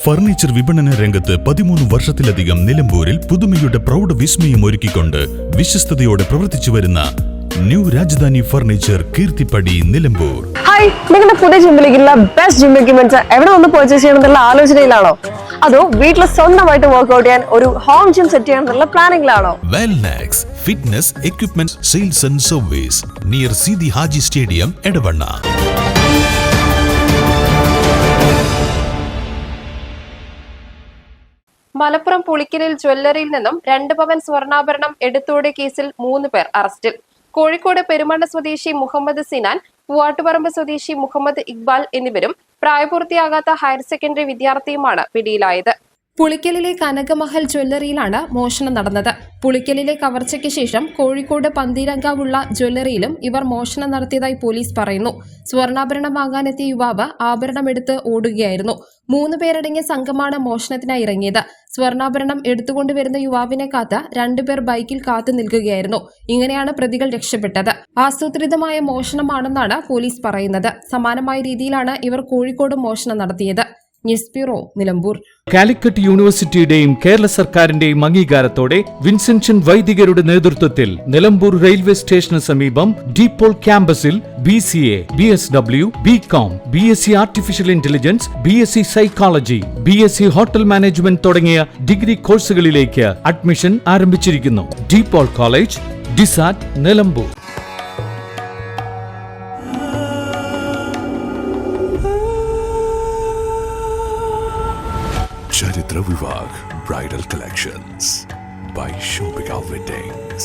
Furniture വിപണന രംഗത്ത് 13 വർഷത്തിലധികം നിലമ്പൂരിൽ പുതുമയുടെ പ്രൗഢ വിസ്മയം ഒരുക്കിക്കൊണ്ട് വിശ്വസ്തയോടെ പ്രവർത്തിച്ചു വരുന്ന new Rajadhani furniture Keerthippadi Nilambur. Hi, നിങ്ങളുടെ പുതിയ ജിമ്മിലേക്കുള്ള ബെസ്റ്റ് ജിം എക്യുപ്മെന്റ്സ് എവിടെ വന്ന് പർച്ചേസ് ചെയ്യണമെന്നുള്ള ആലോചനയിലാണോ? അതോ വീട്ടിൽ സ്വന്തമായിട്ട് വർക്ക്ഔട്ട് ചെയ്യാൻ ഒരു ഹോം ജിം സെറ്റ് ചെയ്യാനുള്ള പ്ലാനിംഗിലാണോ? Wellnex fitness equipment sales and service near Seethi Haji stadium Edavanna. Malappuram പുളിക്കലിൽ ജ്വല്ലറിയിൽ നിന്നും 2 പവൻ സ്വർണ്ണാഭരണം എടുത്തോടിയ കേസിൽ 3 പേർ അറസ്റ്റിൽ. കോഴിക്കോട് പെരുമണ്ണ സ്വദേശി മുഹമ്മദ് സിനാൻ, പൂവാട്ടുപറമ്പ് സ്വദേശി മുഹമ്മദ് ഇക്ബാൽ എന്നിവരും പ്രായപൂർത്തിയാകാത്ത ഹയർ സെക്കൻഡറി വിദ്യാർത്ഥിയുമാണ് പിടിയിലായത്. പുളിക്കലിലെ കനകമഹൽ ജ്വല്ലറിയിലാണ് മോഷണം നടന്നത്. പുളിക്കലിലെ കവർച്ചയ്ക്ക് ശേഷം കോഴിക്കോട് പന്തീരങ്കാവുള്ള ജ്വല്ലറിയിലും ഇവർ മോഷണം നടത്തിയതായി പോലീസ് പറയുന്നു. സ്വർണ്ണാഭരണം വാങ്ങാനെത്തിയ യുവാവ് ആഭരണമെടുത്ത് ഓടുകയായിരുന്നു. 3 പേരടങ്ങിയ സംഘമാണ് മോഷണത്തിനായി ഇറങ്ങിയത്. സ്വർണ്ണാഭരണം എടുത്തുകൊണ്ടുവരുന്ന യുവാവിനെ കാത്ത് 2 പേർ ബൈക്കിൽ കാത്തു നിൽക്കുകയായിരുന്നു. ഇങ്ങനെയാണ് പ്രതികൾ രക്ഷപ്പെട്ടത്. ആസൂത്രിതമായ മോഷണമാണെന്നാണ് പോലീസ് പറയുന്നത്. സമാനമായ രീതിയിലാണ് ഇവർ കോഴിക്കോട് മോഷണം നടത്തിയത്. News bureau, Nilambur. കാലിക്കറ്റ് യൂണിവേഴ്സിറ്റിയുടെയും കേരള സർക്കാരിന്റെയും അംഗീകാരത്തോടെ വിൻസെൻഷൻ വൈദികരുടെ നേതൃത്വത്തിൽ നിലമ്പൂർ റെയിൽവേ സ്റ്റേഷന് സമീപം ഡീപോൾ ക്യാമ്പസിൽ BCA, BSW, BCom, BSc artificial intelligence, BSc psychology, BSc hotel management തുടങ്ങിയ ഡിഗ്രി കോഴ്സുകളിലേക്ക് അഡ്മിഷൻ ആരംഭിച്ചിരിക്കുന്നു. DePaul college, DiSAT, Nilambur. Charitra Vivag Bridal Collections by Shobhika Weddings.